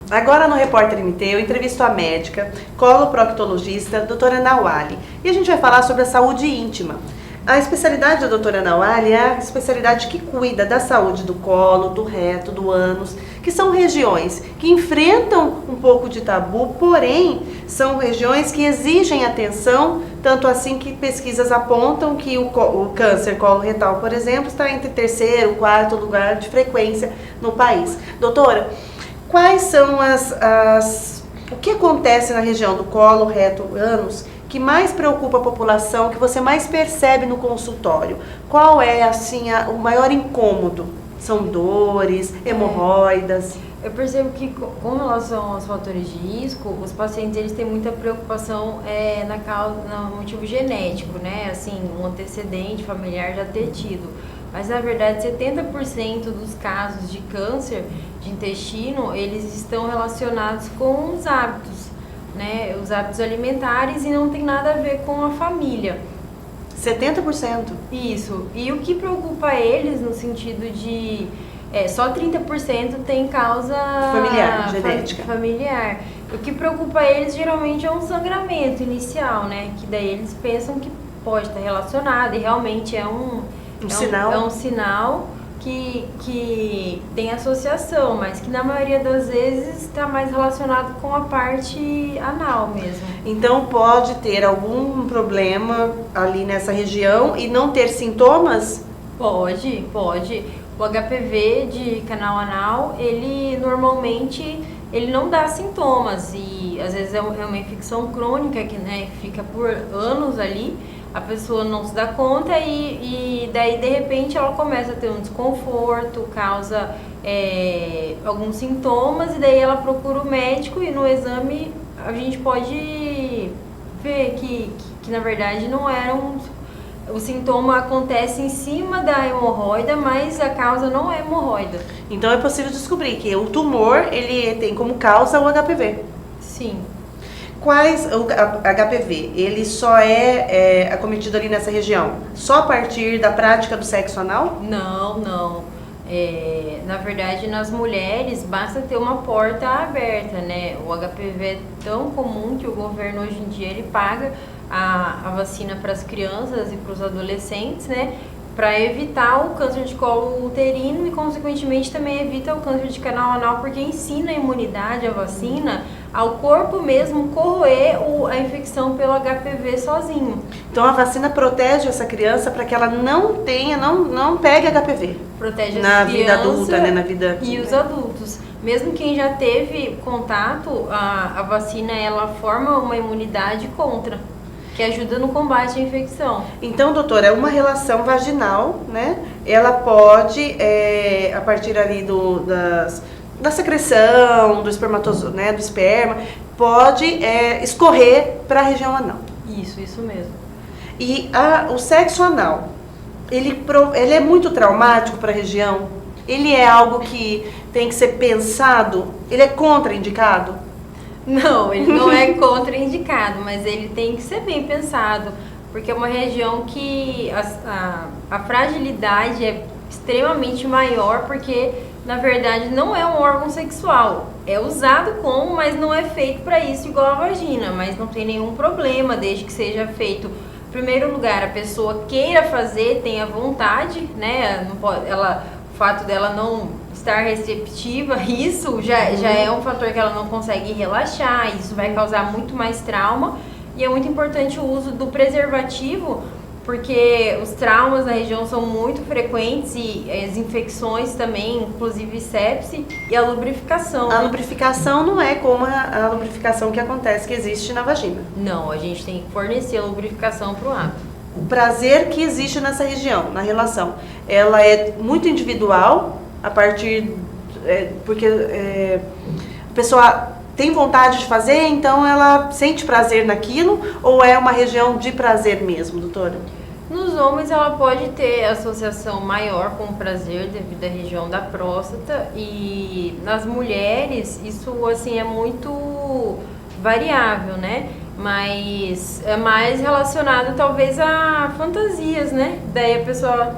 Agora no Repórter MT eu entrevisto a médica, coloproctologista, doutora Nawali, e a gente vai falar sobre a saúde íntima. A especialidade da doutora Nawali é a especialidade que cuida da saúde do colo, do reto, do ânus, que são regiões que enfrentam um pouco de tabu, porém são regiões que exigem atenção, tanto assim que pesquisas apontam que o câncer coloretal, por exemplo, está entre terceiro e quarto lugar de frequência no país. Doutora, quais são o que acontece na região do colo, reto, ânus que mais preocupa a população, que você mais percebe no consultório? Qual é, assim, o maior incômodo? São dores, hemorroidas? Eu percebo que, com relação aos fatores de risco, os pacientes eles têm muita preocupação no motivo genético, né? Assim, um antecedente familiar já ter tido. Mas, na verdade, 70% dos casos de câncer de intestino, eles estão relacionados com os hábitos, né? Os hábitos alimentares, e não tem nada a ver com a família. 70%? Isso. E o que preocupa eles no sentido de... só 30% tem causa familiar, genética. Familiar. O que preocupa eles geralmente é um sangramento inicial, né? Que daí eles pensam que pode estar relacionado, e realmente é um sinal que tem associação, mas que na maioria das vezes está mais relacionado com a parte anal mesmo. Então pode ter algum problema ali nessa região e não ter sintomas? Pode. O HPV de canal anal, ele normalmente não dá sintomas, e às vezes é uma infecção crônica que, né, fica por anos ali. A pessoa não se dá conta e daí de repente ela começa a ter um desconforto, causa alguns sintomas, e daí ela procura o médico, e no exame a gente pode ver que na verdade não era o sintoma acontece em cima da hemorroida, mas a causa não é hemorroida. Então é possível descobrir que o tumor ele tem como causa o HPV? Sim. O HPV, ele só é acometido ali nessa região só a partir da prática do sexo anal? Não. Na verdade, nas mulheres, basta ter uma porta aberta, né? O HPV é tão comum que o governo hoje em dia ele paga a vacina para as crianças e para os adolescentes, né? Para evitar o câncer de colo uterino, e consequentemente também evita o câncer de canal anal, porque ensina a imunidade, a vacina, ao corpo mesmo corroer a infecção pelo HPV sozinho. Então a vacina protege essa criança para que ela não pegue HPV. Protege na vida adulta, né? Na vida... E os adultos. Mesmo quem já teve contato, a vacina ela forma uma imunidade contra, que ajuda no combate à infecção. Então, doutora, uma relação vaginal, né? Ela pode, a partir ali da secreção, do espermatozoide, né? Do esperma, pode escorrer para a região anal. Isso mesmo. E o sexo anal, ele é muito traumático para a região? Ele é algo que tem que ser pensado? Ele é contraindicado? Não, ele não é contraindicado, mas ele tem que ser bem pensado, porque é uma região que a fragilidade é extremamente maior, porque na verdade não é um órgão sexual. É usado como, mas não é feito para isso igual a vagina, mas não tem nenhum problema desde que seja feito. Em primeiro lugar, a pessoa queira fazer, tenha vontade, né? Não pode, o fato dela não estar receptiva, isso já é um fator que ela não consegue relaxar, isso vai causar muito mais trauma. E é muito importante o uso do preservativo, porque os traumas na região são muito frequentes, e as infecções também, inclusive sepse, e a lubrificação. A lubrificação não é como a lubrificação que acontece, que existe na vagina. Não, a gente tem que fornecer a lubrificação para o ato. O prazer que existe nessa região, na relação, ela é muito individual, a partir... porque a pessoa tem vontade de fazer, então ela sente prazer naquilo, ou é uma região de prazer mesmo, doutora? Nos homens ela pode ter associação maior com o prazer devido à região da próstata, e nas mulheres isso assim é muito variável, né? Mas é mais relacionado talvez a fantasias, né? Daí a pessoa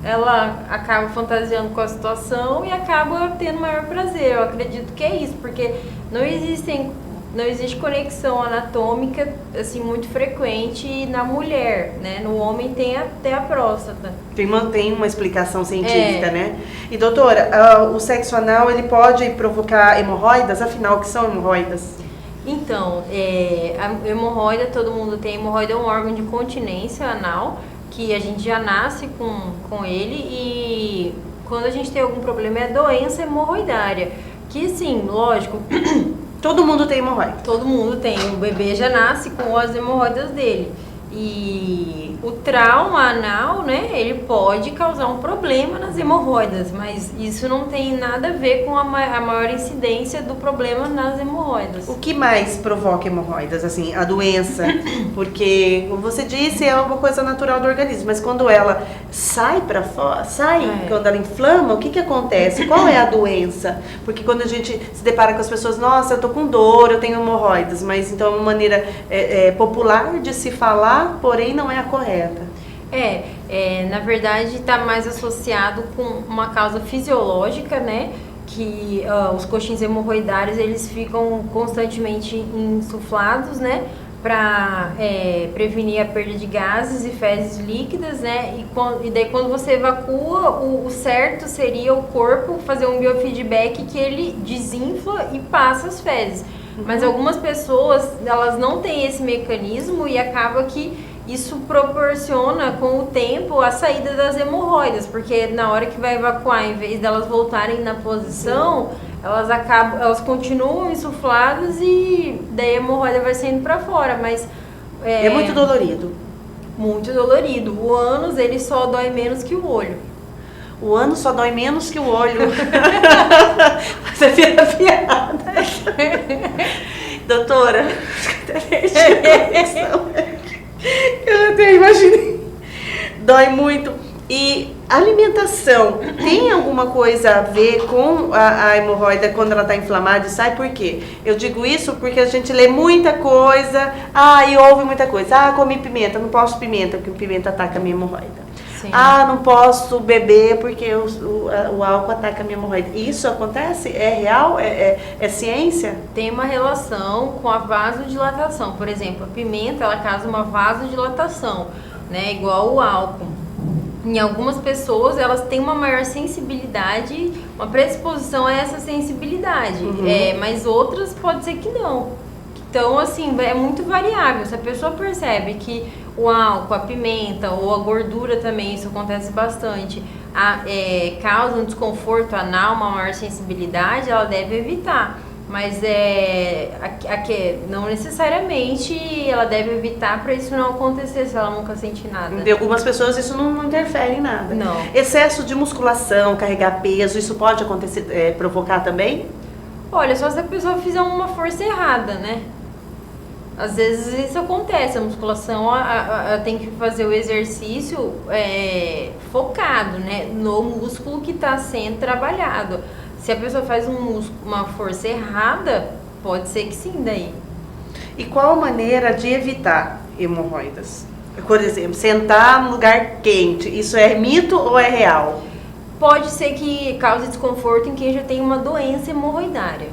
ela acaba fantasiando com a situação e acaba tendo maior prazer. Eu acredito que é isso, porque não existe conexão anatômica assim muito frequente na mulher, né? No homem tem até a próstata. Tem uma explicação científica, né? E doutora, o sexo anal ele pode provocar hemorroidas? Afinal, o que são hemorroidas? Então, a hemorroida, todo mundo tem. Hemorroida é um órgão de continência anal que a gente já nasce com ele, e quando a gente tem algum problema é doença hemorroidária. Que sim, lógico, todo mundo tem hemorroida. todo mundo tem. O bebê já nasce com as hemorroidas dele. E o trauma anal, né, ele pode causar um problema nas hemorroidas, mas isso não tem nada a ver com a maior incidência do problema nas hemorroidas. O que mais provoca hemorroidas? Assim, a doença, porque, como você disse, é uma coisa natural do organismo, mas quando ela sai para fora, quando ela inflama, o que acontece? Qual é a doença? Porque quando a gente se depara com as pessoas, nossa, eu tô com dor, eu tenho hemorroidas, mas então é uma maneira popular de se falar, porém não é a correta. Na verdade está mais associado com uma causa fisiológica, né? Que os coxins hemorroidários eles ficam constantemente insuflados, né? Para prevenir a perda de gases e fezes líquidas, né? E daí quando você evacua, o certo seria o corpo fazer um biofeedback que ele desinfla e passa as fezes. Mas algumas pessoas, elas não têm esse mecanismo e acaba que isso proporciona com o tempo a saída das hemorroidas, porque na hora que vai evacuar, em vez delas voltarem na posição, elas continuam insufladas e daí a hemorroida vai saindo para fora, mas é muito dolorido. Muito dolorido. O ânus, ele só dói menos que o olho. O ânus só dói menos que o olho. Você vira piada. Doutora, eu até imaginei. Dói muito. E alimentação, tem alguma coisa a ver com a hemorroida quando ela está inflamada e sai? Por quê? Eu digo isso porque a gente lê muita coisa, e ouve muita coisa. Comi pimenta, não posso pimenta, porque o pimenta ataca a minha hemorroida. Sim. Não posso beber porque o álcool ataca a minha hemorroida. Isso acontece? É real? É ciência? Tem uma relação com a vasodilatação. Por exemplo, a pimenta, ela causa uma vasodilatação, né? Igual o álcool. Em algumas pessoas, elas têm uma maior sensibilidade, uma predisposição a essa sensibilidade. Mas outras pode ser que não. Então, assim, é muito variável. Se a pessoa percebe que o álcool, a pimenta ou a gordura também, isso acontece bastante, causa um desconforto anal, uma maior sensibilidade, ela deve evitar. Mas não necessariamente ela deve evitar para isso não acontecer, se ela nunca sentir nada. De algumas pessoas isso não interfere em nada. Não. Excesso de musculação, carregar peso, isso pode acontecer, provocar também? Olha, só se a pessoa fizer uma força errada, né? Às vezes isso acontece, a musculação tem que fazer o exercício focado, né, no músculo que está sendo trabalhado. Se a pessoa faz uma força errada, pode ser que sim, daí. E qual a maneira de evitar hemorroidas? Por exemplo, sentar num lugar quente, isso é mito ou é real? Pode ser que cause desconforto em quem já tem uma doença hemorroidária,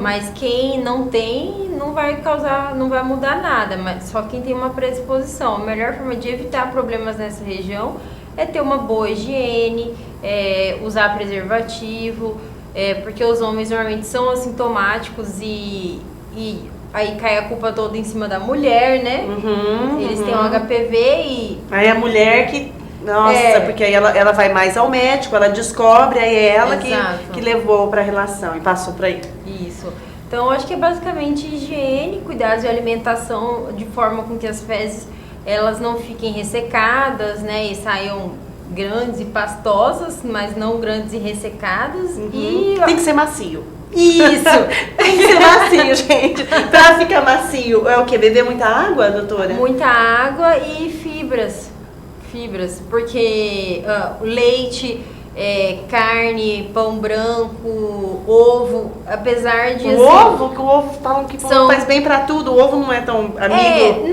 mas quem não tem não vai mudar nada, mas só quem tem uma predisposição. A melhor forma de evitar problemas nessa região é ter uma boa higiene, usar preservativo, porque os homens normalmente são assintomáticos e aí cai a culpa toda em cima da mulher, né? Eles têm um HPV e... Aí a mulher que... Nossa, porque aí ela vai mais ao médico, ela descobre, aí é ela que levou para a relação e passou para ele. Isso. Então, acho que é basicamente higiene, cuidados de alimentação de forma com que as fezes elas não fiquem ressecadas, né? E saiam grandes e pastosas, mas não grandes e ressecadas. E tem que ser macio. Isso! Tem que ser macio, gente. Pra ficar macio, é o quê? Beber muita água, doutora? Muita água e fibras, porque o leite, carne, pão branco, ovo, apesar de... O ovo, que o ovo falam que faz bem pra tudo, o ovo não é tão amigo.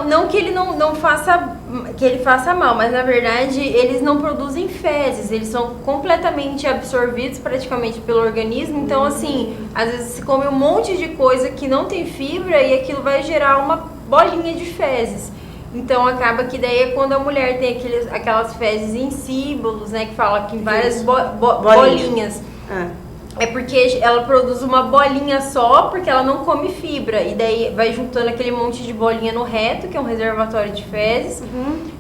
Não que ele não faça, que ele faça mal, mas na verdade eles não produzem fezes, eles são completamente absorvidos praticamente pelo organismo, então assim, às vezes se come um monte de coisa que não tem fibra e aquilo vai gerar uma bolinha de fezes. Então acaba que daí é quando a mulher tem aquelas fezes em símbolos, né, que fala que várias bolinhas. É porque ela produz uma bolinha só, porque ela não come fibra. E daí vai juntando aquele monte de bolinha no reto, que é um reservatório de fezes.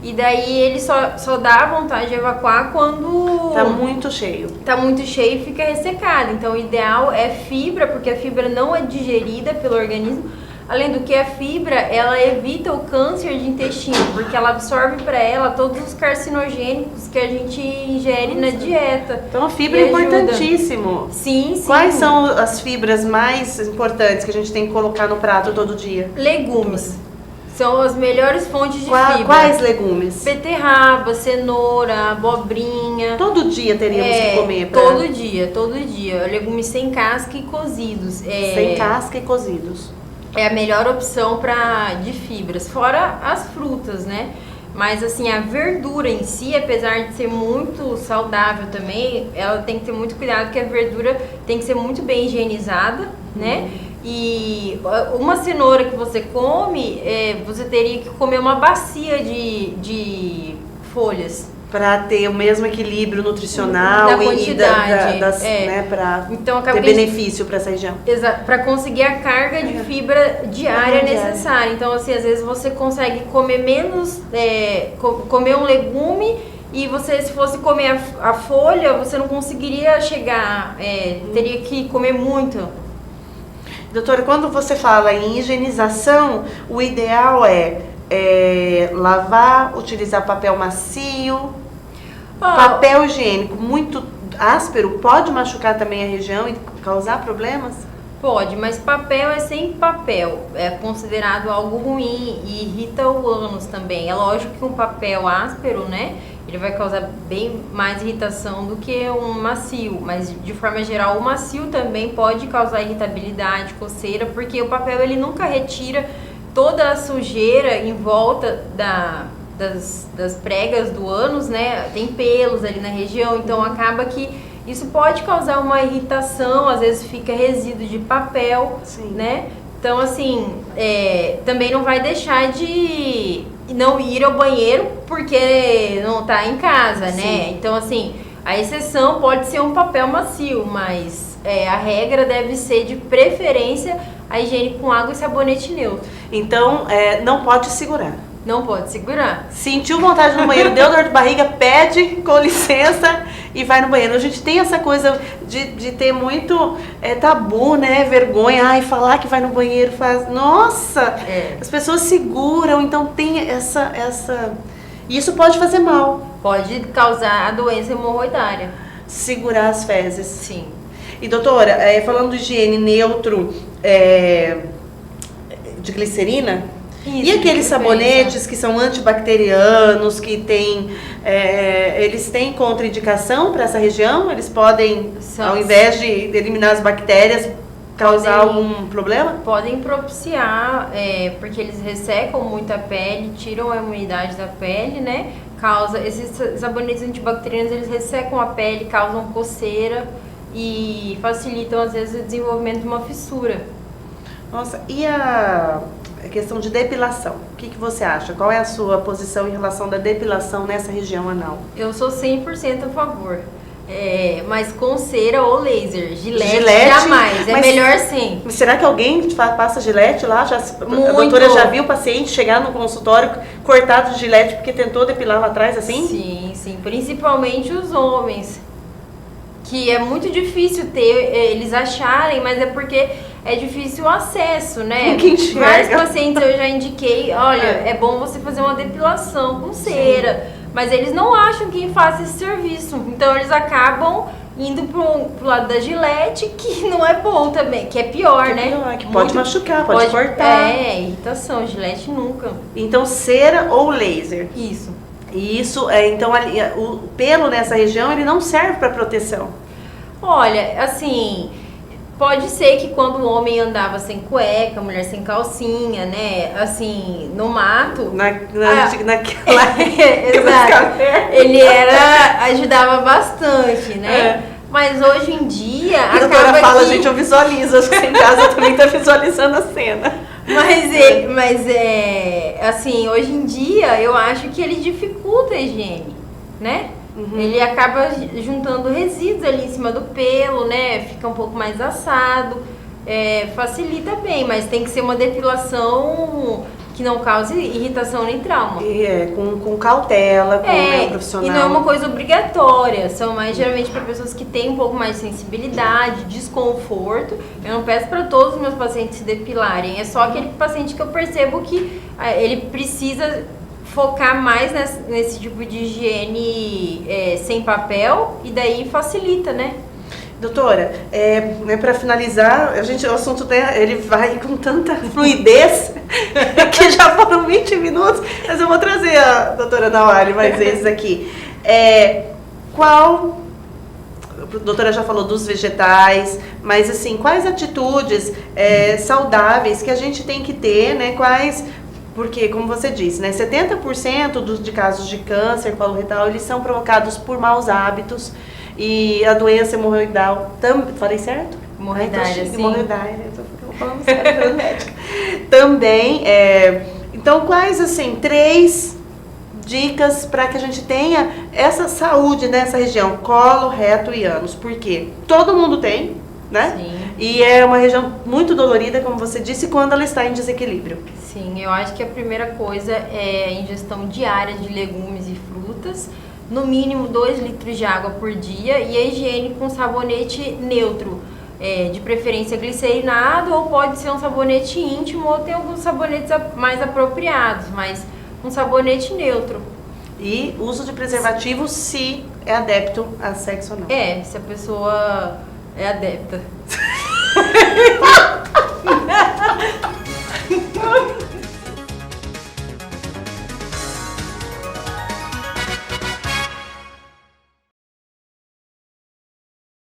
E daí ele só dá vontade de evacuar quando... Tá muito cheio. Tá muito cheio e fica ressecado. Então o ideal é fibra, porque a fibra não é digerida pelo organismo. Além do que a fibra, ela evita o câncer de intestino, porque ela absorve para ela todos os carcinogênicos que a gente ingere na dieta. Então a fibra é importantíssimo. Sim. Quais são as fibras mais importantes que a gente tem que colocar no prato todo dia? Legumes. São as melhores fontes de fibra. Quais legumes? Beterraba, cenoura, abobrinha. Todo dia teríamos que comer? Todo dia. Legumes sem casca e cozidos. Sem casca e cozidos. É a melhor opção de fibras, fora as frutas, né? Mas assim, a verdura em si, apesar de ser muito saudável também, ela tem que ter muito cuidado, porque a verdura tem que ser muito bem higienizada, né? E uma cenoura que você come, você teria que comer uma bacia de folhas. Para ter o mesmo equilíbrio nutricional da quantidade, né, para então, ter benefício para essa região. Exato, para conseguir a carga de fibra diária necessária. Então, assim, às vezes você consegue comer menos, comer um legume e você, se fosse comer a folha, você não conseguiria chegar, teria que comer muito. Doutora, quando você fala em higienização, o ideal é lavar, utilizar papel macio, papel higiênico muito áspero pode machucar também a região e causar problemas? Pode, mas papel é sempre papel, é considerado algo ruim e irrita o ânus também. É lógico que um papel áspero, né, ele vai causar bem mais irritação do que um macio, mas de forma geral o macio também pode causar irritabilidade, coceira, porque o papel ele nunca retira toda a sujeira em volta das pregas do ânus, né? Tem pelos ali na região, então acaba que isso pode causar uma irritação, às vezes fica resíduo de papel, né? Então, assim, também não vai deixar de não ir ao banheiro porque não tá em casa, né? Então, assim, a exceção pode ser um papel macio, mas a regra deve ser, de preferência, a higiene com água e sabonete neutro. Então, não pode segurar. Não pode segurar. Sentiu vontade no banheiro, deu dor de barriga, pede com licença e vai no banheiro. A gente tem essa coisa de ter muito tabu, né? Vergonha. Ai, falar que vai no banheiro faz... Nossa! As pessoas seguram, então tem essa... E isso pode fazer mal. Pode causar a doença hemorroidária. Segurar as fezes. Sim. E doutora, falando de higiene neutro de glicerina, e aqueles sabonetes que são antibacterianos, que tem, eles têm contraindicação para essa região? Eles podem, ao invés de eliminar as bactérias, causar algum problema? Podem propiciar, porque eles ressecam muito a pele, tiram a imunidade da pele, né? Esses sabonetes antibacterianos, eles ressecam a pele, causam coceira e facilitam, às vezes, o desenvolvimento de uma fissura. Nossa, e a questão de depilação? O que você acha? Qual é a sua posição em relação da depilação nessa região anal? Eu sou 100% a favor. Mas com cera ou laser. Gilete jamais. É melhor sim. Será que alguém passa gilete lá? A doutora já viu o paciente chegar no consultório cortado de gilete porque tentou depilar lá atrás assim? Sim. Principalmente os homens. Que é muito difícil eles acharem, mas é porque é difícil o acesso, né? Vários pacientes eu já indiquei, olha, é bom você fazer uma depilação com cera, mas eles não acham quem faça esse serviço, então eles acabam indo pro lado da gilete, que não é bom também, que é pior, né? Pior, que pode machucar, pode cortar. Irritação, gilete nunca. Então cera ou laser? Isso. E isso, então, o pelo nessa região, ele não serve para proteção. Olha, assim, pode ser que quando o homem andava sem cueca, a mulher sem calcinha, né? Assim, no mato. Naquela. Exato. Ele ajudava bastante, né? Mas hoje em dia. A doutora fala, gente, eu visualizo. Acho que você em casa também tá visualizando a cena. Assim, hoje em dia eu acho que ele dificulta a higiene, né? Uhum. Ele acaba juntando resíduos ali em cima do pelo, né? Fica um pouco mais assado, facilita bem, mas tem que ser uma depilação que não cause irritação nem trauma. E com cautela, com um profissional. E não é uma coisa obrigatória, são mais geralmente para pessoas que têm um pouco mais de sensibilidade, desconforto. Eu não peço para todos os meus pacientes se depilarem, é só aquele paciente que eu percebo que ele precisa focar mais nesse tipo de higiene sem papel, e daí facilita, né? Doutora, para finalizar, o assunto ele vai com tanta fluidez que já foram 20 minutos, mas eu vou trazer a doutora Nawali mais vezes aqui. A doutora já falou dos vegetais, mas assim, quais atitudes saudáveis que a gente tem que ter, né? Porque, como você disse, né, 70% de casos de câncer coloretal, eles são provocados por maus hábitos. E a doença hemorroidal, falei certo? Hemorroidária, sim. Hemorroidária, eu tô falando certo, médica. Também, então quais, assim, 3 dicas para que a gente tenha essa saúde nessa região, colo, reto e ânus? Porque todo mundo tem, né? Sim. E é uma região muito dolorida, como você disse, quando ela está em desequilíbrio. Sim, eu acho que a primeira coisa é a ingestão diária de legumes e frutas, no mínimo 2 litros de água por dia, e a higiene com sabonete neutro, de preferência glicerinado, ou pode ser um sabonete íntimo, ou tem alguns sabonetes mais apropriados, mas um sabonete neutro. E uso de preservativo se é adepto a sexo ou não. Se a pessoa é adepta.